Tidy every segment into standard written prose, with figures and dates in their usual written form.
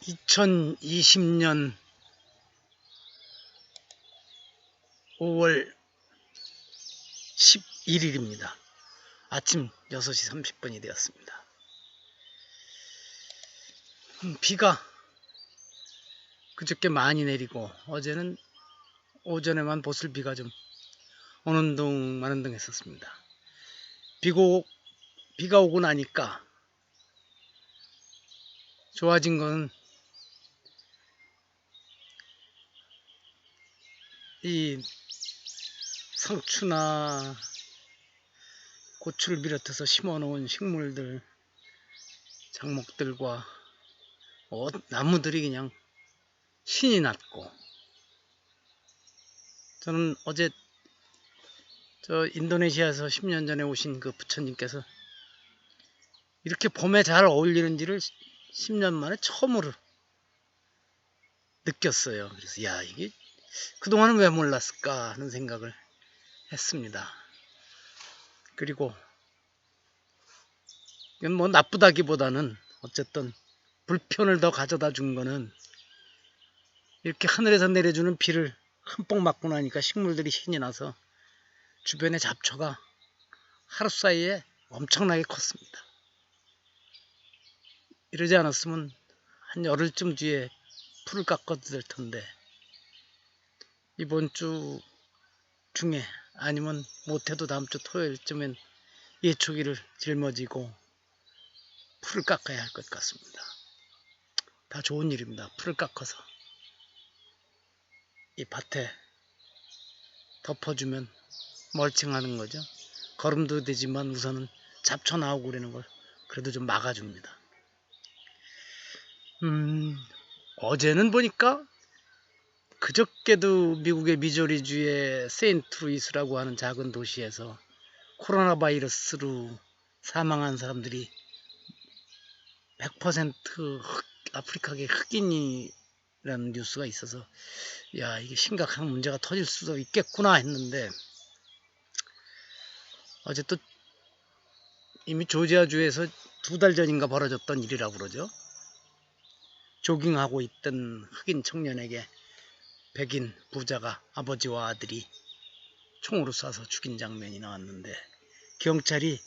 2020년 5월 11일입니다. 아침 6시 30분이 되었습니다. 비가 그저께 많이 내리고 어제는 오전에만 보슬비가 좀 오는 둥 마는 둥 했었습니다. 비가 오고 나니까 좋아진 건 이 상추나 고추를 비롯해서 심어놓은 식물들, 작목들과 나무들이 그냥 신이 났고, 저는 어제 인도네시아에서 10년 전에 오신 그 부처님께서 이렇게 봄에 잘 어울리는지를 10년 만에 처음으로 느꼈어요. 그래서 이게 그동안은 왜 몰랐을까 하는 생각을 했습니다. 그리고 이건 뭐 나쁘다기보다는 어쨌든 불편을 더 가져다 준 거는 이렇게 하늘에서 내려주는 비를 흠뻑 맞고 나니까 식물들이 신이 나서 주변의 잡초가 하루 사이에 엄청나게 컸습니다. 이러지 않았으면 한 열흘쯤 뒤에 풀을 깎아도 될 텐데, 이번 주 중에 아니면 못해도 다음 주 토요일쯤엔 예초기를 짊어지고 풀을 깎아야 할 것 같습니다. 다 좋은 일입니다. 풀을 깎아서 이 밭에 덮어주면 멀칭하는 거죠. 거름도 되지만 우선은 잡초 나오고 그러는 걸 그래도 좀 막아줍니다. 어제는 보니까 그저께도 미국의 미조리주의 세인트루이스라고 하는 작은 도시에서 코로나 바이러스로 사망한 사람들이 100% 아프리카계 흑인이라는 뉴스가 있어서 이게 심각한 문제가 터질 수도 있겠구나 했는데, 어제 또 이미 조지아주에서 2달 전인가 벌어졌던 일이라고 그러죠. 조깅하고 있던 흑인 청년에게 백인 부자가 아버지와 아들이 총으로 쏴서 죽인 장면이 나왔는데, 경찰이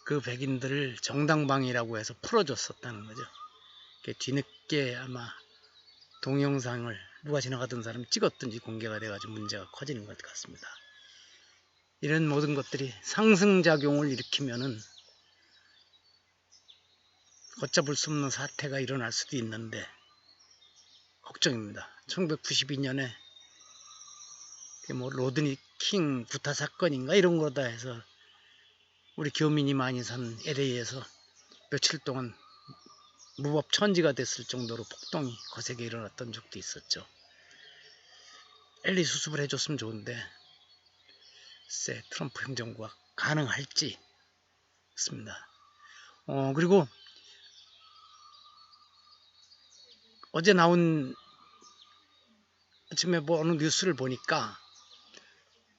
그 백인들을 정당방위라고 해서 풀어줬었다는 거죠. 뒤늦게 아마 동영상을 누가 지나가던 사람이 찍었든지 공개가 돼가지고 문제가 커지는 것 같습니다. 이런 모든 것들이 상승작용을 일으키면은 걷잡을 수 없는 사태가 일어날 수도 있는데 걱정입니다. 1992년에 로드니 킹 구타 사건인가 이런 거다 해서 우리 교민이 많이 산 LA에서 며칠 동안 무법 천지가 됐을 정도로 폭동이 거세게 일어났던 적도 있었죠. 엘리 수습을 해줬으면 좋은데 글쎄 트럼프 행정부가 가능할지 싶습니다. 그리고 어제 나온 아침에 어느 뉴스를 보니까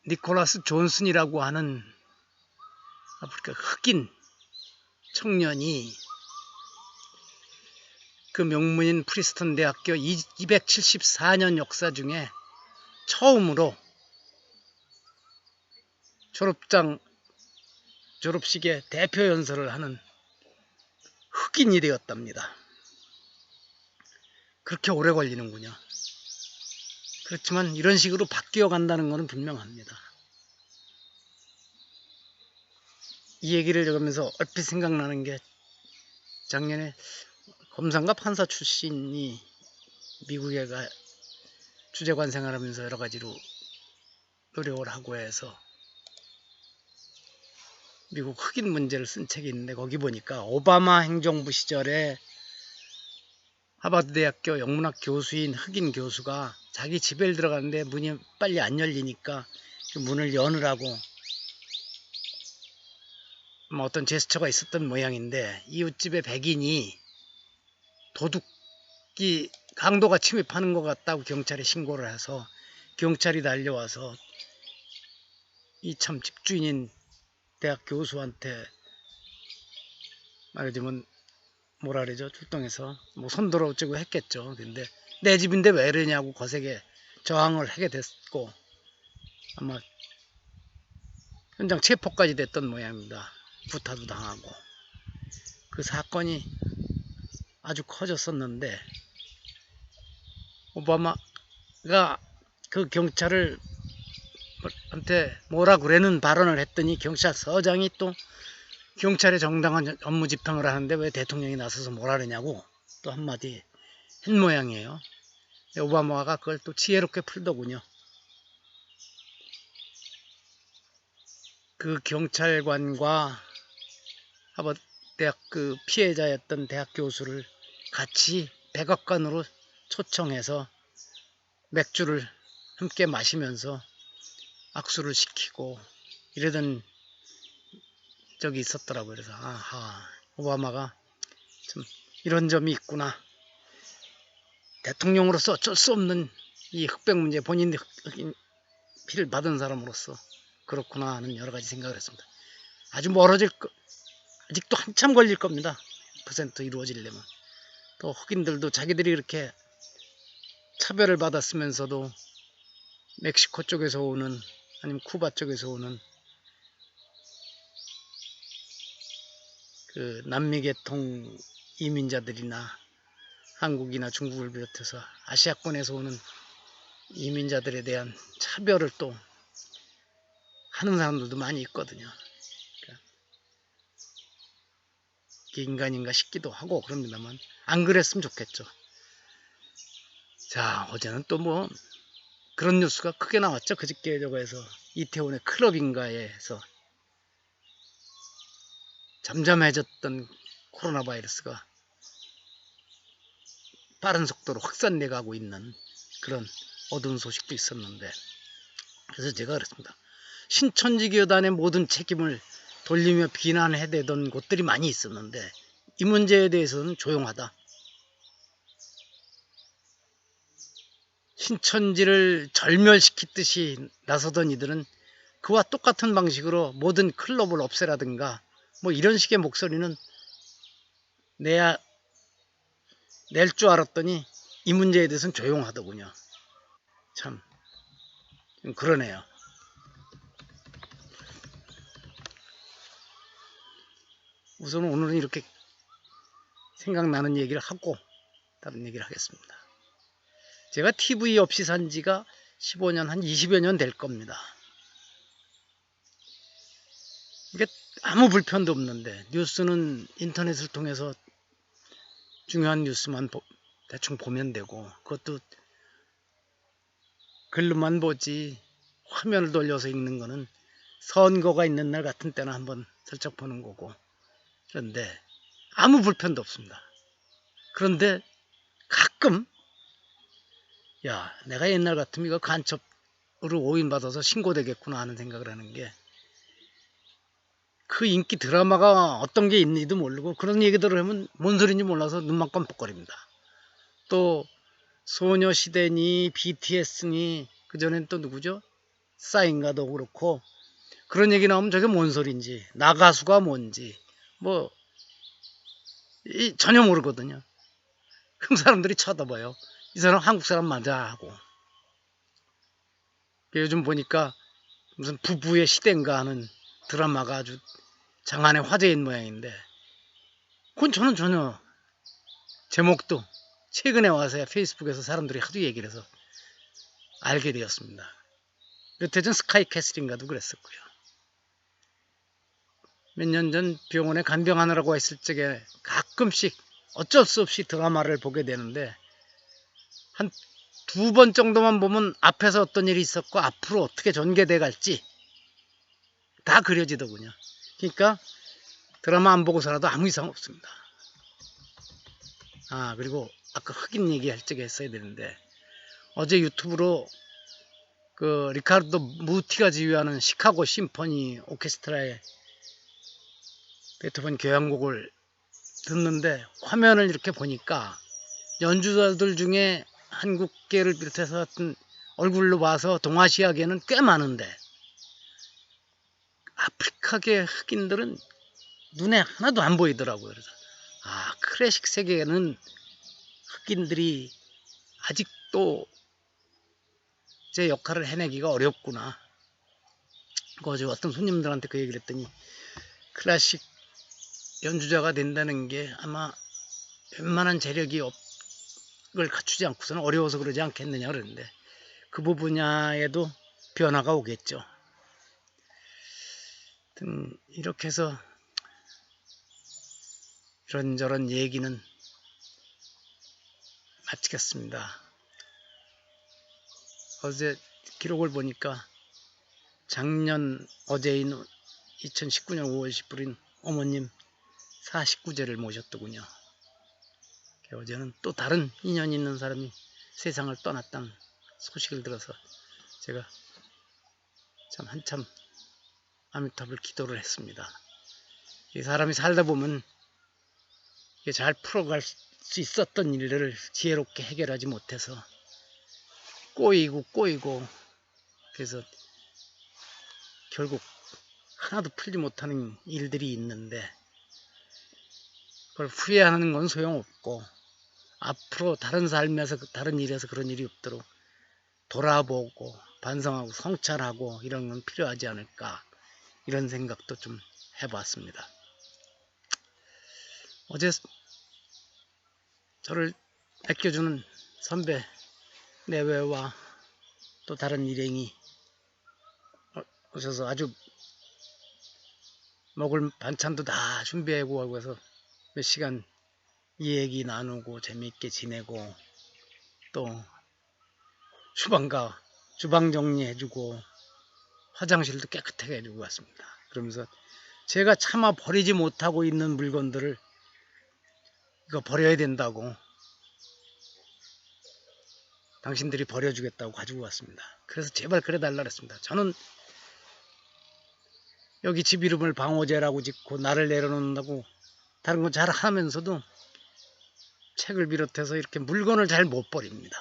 니콜라스 존슨이라고 하는 아프리카 흑인 청년이 그 명문인 프리스턴 대학교 274년 역사 중에 처음으로 졸업식에 대표 연설을 하는 흑인이 되었답니다. 그렇게 오래 걸리는군요. 그렇지만 이런 식으로 바뀌어 간다는 것은 분명합니다. 이 얘기를 읽으면서 얼핏 생각나는 게, 작년에 검사인가 판사 출신이 미국에 주재관 생활하면서 여러 가지로 노력을 하고 해서 미국 흑인 문제를 쓴 책이 있는데, 거기 보니까 오바마 행정부 시절에 하버드 대학교 영문학 교수인 흑인 교수가 자기 집에 들어가는데 문이 빨리 안 열리니까 그 문을 여느라고 어떤 제스처가 있었던 모양인데, 이웃집의 백인이 도둑이 강도가 침입하는 것 같다고 경찰에 신고를 해서 경찰이 달려와서 이 참 집주인인 대학 교수한테 말하자면 뭐라 그러죠? 출동해서 뭐 손들어 어쩌고 했겠죠. 근데 내 집인데 왜 이러냐고 거세게 저항을 하게 됐고 아마 현장 체포까지 됐던 모양입니다. 구타도 당하고 그 사건이 아주 커졌었는데 오바마가 그 경찰을 한테 뭐라 그러는 발언을 했더니 경찰서장이 또 경찰의 정당한 업무 집행을 하는데 왜 대통령이 나서서 뭐라 그러냐고 또 한마디 한 모양이에요. 오바마가 그걸 또 지혜롭게 풀더군요. 그 경찰관과 하버드 대학 그 피해자였던 대학 교수를 같이 백악관으로 초청해서 맥주를 함께 마시면서 악수를 시키고 이러던 적이 있었더라고요. 그래서 아하, 오바마가 참 이런 점이 있구나. 대통령으로서 어쩔 수 없는 이 흑백 문제, 본인이 피를 받은 사람으로서 그렇구나 하는 여러 가지 생각을 했습니다. 아주 멀어질 거, 아직도 한참 걸릴 겁니다. 100% 이루어지려면. 또 흑인들도 자기들이 이렇게 차별을 받았으면서도 멕시코 쪽에서 오는 아니면 쿠바 쪽에서 오는 그 남미 계통 이민자들이나 한국이나 중국을 비롯해서 아시아권에서 오는 이민자들에 대한 차별을 또 하는 사람들도 많이 있거든요. 그러니까 이게 인간인가 싶기도 하고 그럽니다만 안 그랬으면 좋겠죠. 자, 어제는 또 뭐 그런 뉴스가 크게 나왔죠. 그저께 저거에서 이태원의 클럽인가에서 잠잠해졌던 코로나 바이러스가 빠른 속도로 확산돼 가고 있는 그런 어두운 소식도 있었는데, 그래서 제가 그랬습니다. 신천지교단의 모든 책임을 돌리며 비난해대던 곳들이 많이 있었는데 이 문제에 대해서는 조용하다. 신천지를 절멸시키듯이 나서던 이들은 그와 똑같은 방식으로 모든 클럽을 없애라든가 뭐 이런 식의 목소리는 낼 줄 알았더니 이 문제에 대해서는 조용하더군요. 참 그러네요. 우선 오늘은 이렇게 생각나는 얘기를 하고 다른 얘기를 하겠습니다. 제가 TV 없이 산 지가 15년, 한 20여 년 될 겁니다. 이게 아무 불편도 없는데 뉴스는 인터넷을 통해서 중요한 뉴스만 대충 보면 되고 그것도 글로만 보지 화면을 돌려서 읽는 거는 선거가 있는 날 같은 때나 한번 살짝 보는 거고, 그런데 아무 불편도 없습니다. 그런데 가끔 야, 내가 옛날 같으면 이거 간첩으로 오인받아서 신고되겠구나 하는 생각을 하는 게, 그 인기 드라마가 어떤 게 있는지도 모르고 그런 얘기들을 하면 뭔 소리인지 몰라서 눈만 깜빡거립니다. 또 소녀시대니 BTS니 그전엔 또 누구죠? 싸인가도 그렇고 그런 얘기 나오면 저게 뭔 소리인지, 나가수가 뭔지 뭐 전혀 모르거든요. 그럼 사람들이 쳐다봐요. 이 사람 한국 사람 맞아 하고. 요즘 보니까 무슨 부부의 시대인가 하는 드라마가 아주 장안의 화제인 모양인데 그건 저는 전혀, 제목도 최근에 와서야 페이스북에서 사람들이 하도 얘기를 해서 알게 되었습니다. 몇 해 전 스카이캐슬인가도 그랬었고요. 몇 년 전 병원에 간병하느라고 했을 적에 가끔씩 어쩔 수 없이 드라마를 보게 되는데 한 2번 정도만 보면 앞에서 어떤 일이 있었고 앞으로 어떻게 전개돼 갈지 다 그려지더군요. 그러니까 드라마 안 보고서라도 아무 이상 없습니다. 아, 그리고 아까 흑인 얘기할 적에 했어야 되는데 어제 유튜브로 그 리카르도 무티가 지휘하는 시카고 심포니 오케스트라의 베토벤 교향곡을 듣는데 화면을 이렇게 보니까 연주자들 중에 한국계를 비롯해서 어떤 얼굴로 봐서 동아시아계는 꽤 많은데 아프리카계 흑인들은 눈에 하나도 안 보이더라고요. 그래서 클래식 세계에는 흑인들이 아직도 제 역할을 해내기가 어렵구나. 어제 어떤 손님들한테 그 얘기를 했더니 클래식 연주자가 된다는 게 아마 웬만한 재력을 갖추지 않고서는 어려워서 그러지 않겠느냐 그러는데, 그 분야에도 변화가 오겠죠. 하여튼 이렇게 해서 이런저런 얘기는 마치겠습니다. 어제 기록을 보니까 어제인 2019년 5월 10일인 어머님 49제를 모셨더군요. 어제는 또 다른 인연 있는 사람이 세상을 떠났다는 소식을 들어서 제가 참 한참 아미타불 기도를 했습니다. 이 사람이 살다 보면 이게 잘 풀어갈 수 있었던 일들을 지혜롭게 해결하지 못해서 꼬이고 그래서 결국 하나도 풀지 못하는 일들이 있는데, 그걸 후회하는 건 소용없고 앞으로 다른 삶에서 다른 일에서 그런 일이 없도록 돌아보고 반성하고 성찰하고 이런 건 필요하지 않을까, 이런 생각도 좀 해봤습니다. 어제 저를 아껴주는 선배 내외와 또 다른 일행이 오셔서 아주 먹을 반찬도 다 준비하고 하고 해서 몇 시간 얘기 나누고 재미있게 지내고, 또 주방 정리해주고 화장실도 깨끗하게 해주고 왔습니다. 그러면서 제가 차마 버리지 못하고 있는 물건들을 이거 버려야 된다고, 당신들이 버려주겠다고 가지고 왔습니다. 그래서 제발 그래달라 그랬습니다. 저는 여기 집 이름을 방호제라고 짓고 나를 내려놓는다고 다른 거 잘 하면서도 책을 비롯해서 이렇게 물건을 잘 못 버립니다.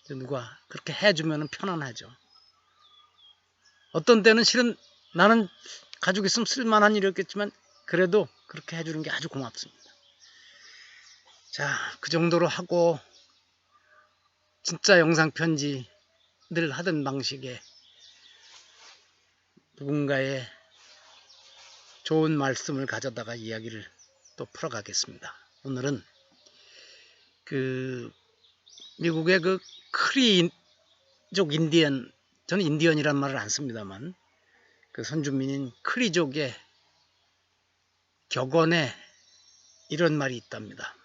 누가 그렇게 해주면 편안하죠. 어떤 때는 실은 나는 가지고 있으면 쓸만한 일이었겠지만 그래도 그렇게 해주는 게 아주 고맙습니다. 자, 그 정도로 하고 진짜 영상 편지 늘 하던 방식의 누군가의 좋은 말씀을 가져다가 이야기를 또 풀어가겠습니다. 오늘은 미국의 크리족 인디언, 저는 인디언이란 말을 안 씁니다만 그 선주민인 크리족의 격언에 이런 말이 있답니다.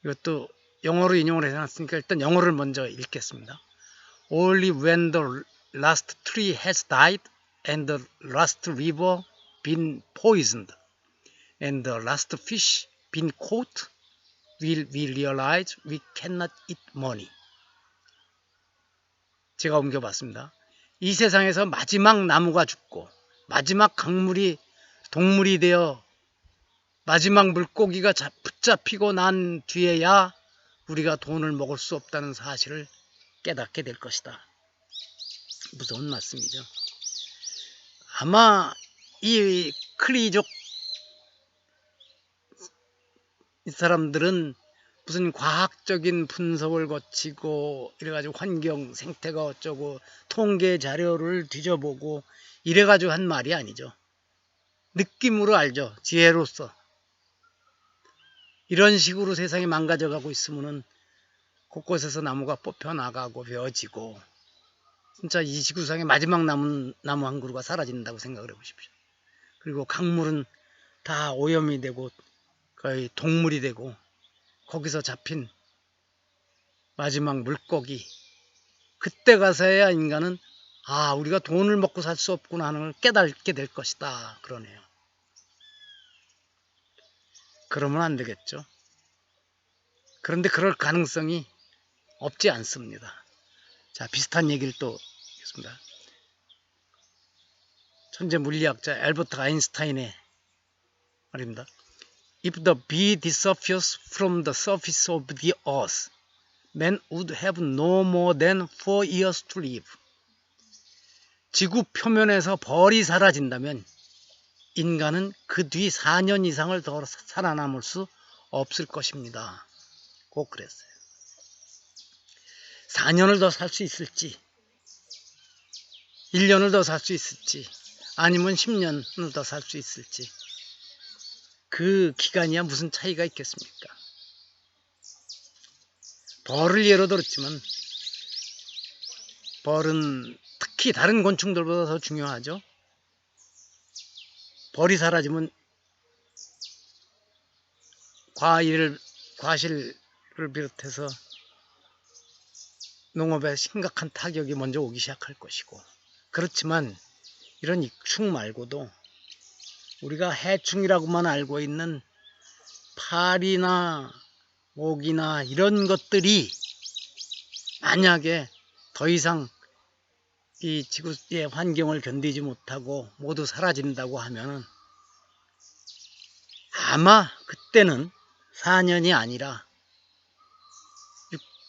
이것도 영어로 인용을 해놨으니까 일단 영어를 먼저 읽겠습니다. Only when the last tree has died and the last river been poisoned and the last fish been caught will we realize we cannot eat money. 제가 옮겨봤습니다. 이 세상에서 마지막 나무가 죽고 마지막 동물이 되어 마지막 물고기가 붙잡히고 난 뒤에야 우리가 돈을 먹을 수 없다는 사실을 깨닫게 될 것이다. 무서운 말씀이죠. 아마 이 크리족 이 사람들은 무슨 과학적인 분석을 거치고 이래가지고 환경 생태가 어쩌고 통계 자료를 뒤져보고 이래가지고 한 말이 아니죠. 느낌으로 알죠. 지혜로서. 이런 식으로 세상이 망가져가고 있으면은 곳곳에서 나무가 뽑혀나가고 베어지고 진짜 이 지구상의 마지막 나무 한 그루가 사라진다고 생각을 해보십시오. 그리고 강물은 다 오염이 되고 거의 동물이 되고 거기서 잡힌 마지막 물고기, 그때 가서야 인간은 우리가 돈을 먹고 살 수 없구나 하는 걸 깨닫게 될 것이다 그러네요. 그러면 안 되겠죠. 그런데 그럴 가능성이 없지 않습니다. 자, 비슷한 얘기를 또 하겠습니다. 천재 물리학자 알버트 아인슈타인의 말입니다. If the bee disappears from the surface of the earth, man would have no more than 4 years to live. 지구 표면에서 벌이 사라진다면 인간은 그 뒤 4년 이상을 더 살아남을 수 없을 것입니다. 꼭 그랬어요. 4년을 더 살 수 있을지, 1년을 더 살 수 있을지, 아니면 10년을 더 살 수 있을지, 그 기간이야 무슨 차이가 있겠습니까? 벌을 예로 들었지만 벌은 특히 다른 곤충들보다 더 중요하죠. 벌이 사라지면 과실을 비롯해서 농업에 심각한 타격이 먼저 오기 시작할 것이고, 그렇지만 이런 익충 말고도 우리가 해충이라고만 알고 있는 파리나 모기나 이런 것들이 만약에 더 이상 이 지구의 환경을 견디지 못하고 모두 사라진다고 하면은 아마 그때는 4년이 아니라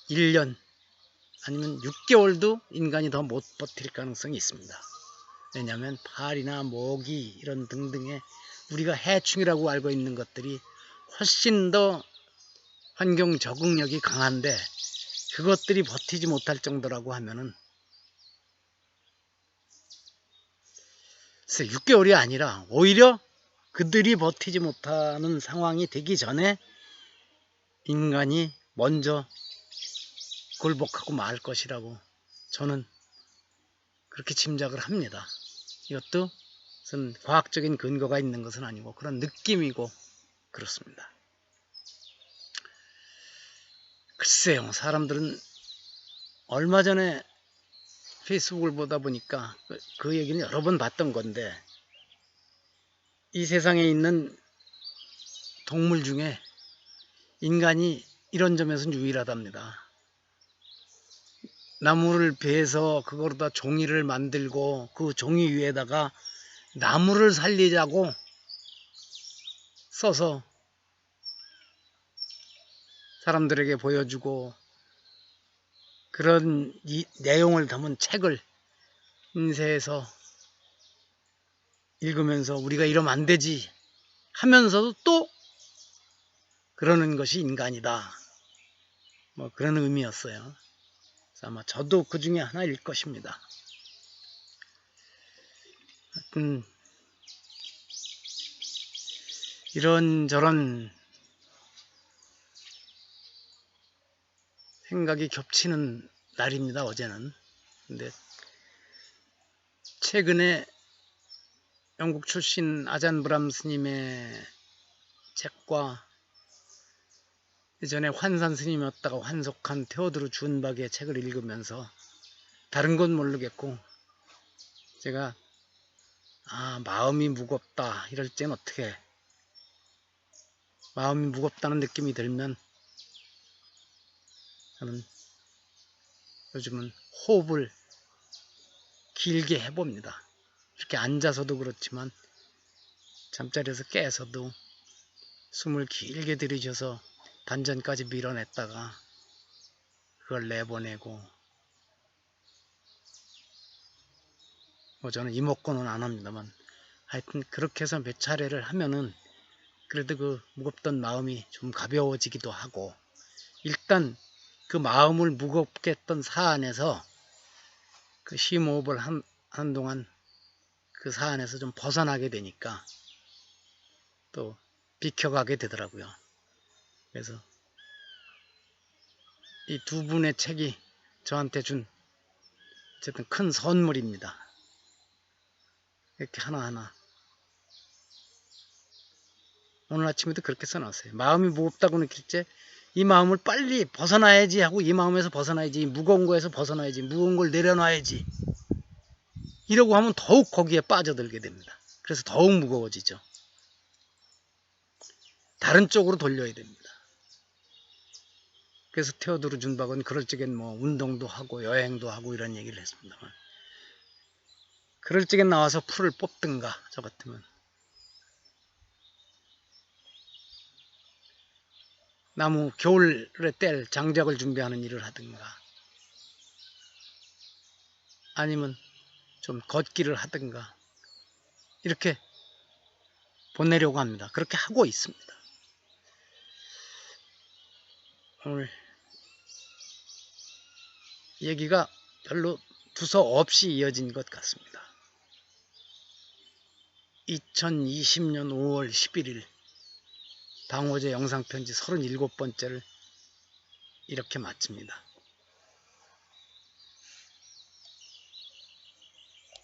1년 아니면 6개월도 인간이 더 못 버틸 가능성이 있습니다. 왜냐하면 파리나 모기 이런 등등의 우리가 해충이라고 알고 있는 것들이 훨씬 더 환경 적응력이 강한데, 그것들이 버티지 못할 정도라고 하면은 6개월이 아니라 오히려 그들이 버티지 못하는 상황이 되기 전에 인간이 먼저 굴복하고 말 것이라고 저는 그렇게 짐작을 합니다. 이것도 무슨 과학적인 근거가 있는 것은 아니고 그런 느낌이고 그렇습니다. 글쎄요, 사람들은 얼마 전에 페이스북을 보다 보니까 그 얘기는 여러 번 봤던 건데, 이 세상에 있는 동물 중에 인간이 이런 점에서는 유일하답니다. 나무를 베서 그거로다 종이를 만들고 그 종이 위에다가 나무를 살리자고 써서 사람들에게 보여주고 그런 내용을 담은 책을 인쇄해서 읽으면서 우리가 이러면 안 되지 하면서도 또 그러는 것이 인간이다, 뭐 그런 의미였어요. 그래서 아마 저도 그 중에 하나일 것입니다. 하여튼 이런저런 생각이 겹치는 날입니다, 어제는. 근데 최근에 영국 출신 아잔 브람 스님의 책과 예전에 환산 스님이었다가 환속한 테오드르 준박의 책을 읽으면서 다른 건 모르겠고 제가 마음이 무겁다 이럴 땐 어떻게, 마음이 무겁다는 느낌이 들면 저는 요즘은 호흡을 길게 해봅니다. 이렇게 앉아서도 그렇지만 잠자리에서 깨서도 숨을 길게 들이셔서 단전까지 밀어냈다가 그걸 내보내고, 뭐 저는 이목구는 안 합니다만 하여튼 그렇게 해서 몇 차례를 하면은 그래도 그 무겁던 마음이 좀 가벼워지기도 하고, 일단 그 마음을 무겁게 했던 사안에서 그 심호흡을 한동안 그 사안에서 좀 벗어나게 되니까 또 비켜가게 되더라고요. 그래서 이 두 분의 책이 저한테 준 어쨌든 큰 선물입니다. 이렇게 하나하나 오늘 아침에도 그렇게 써놨어요. 마음이 무겁다고 느낄 때 이 마음을 빨리 벗어나야지 하고, 이 마음에서 벗어나야지, 이 무거운 거에서 벗어나야지, 무거운 걸 내려놔야지 이러고 하면 더욱 거기에 빠져들게 됩니다. 그래서 더욱 무거워지죠. 다른 쪽으로 돌려야 됩니다. 그래서 테오도르 준박은 그럴 적엔 뭐 운동도 하고 여행도 하고 이런 얘기를 했습니다만, 그럴 적엔 나와서 풀을 뽑든가, 저 같으면 나무 겨울에 뗄 장작을 준비하는 일을 하든가, 아니면 좀 걷기를 하든가, 이렇게 보내려고 합니다. 그렇게 하고 있습니다. 오늘 얘기가 별로 두서 없이 이어진 것 같습니다. 2020년 5월 11일 당호제 영상편지 37번째를 이렇게 마칩니다.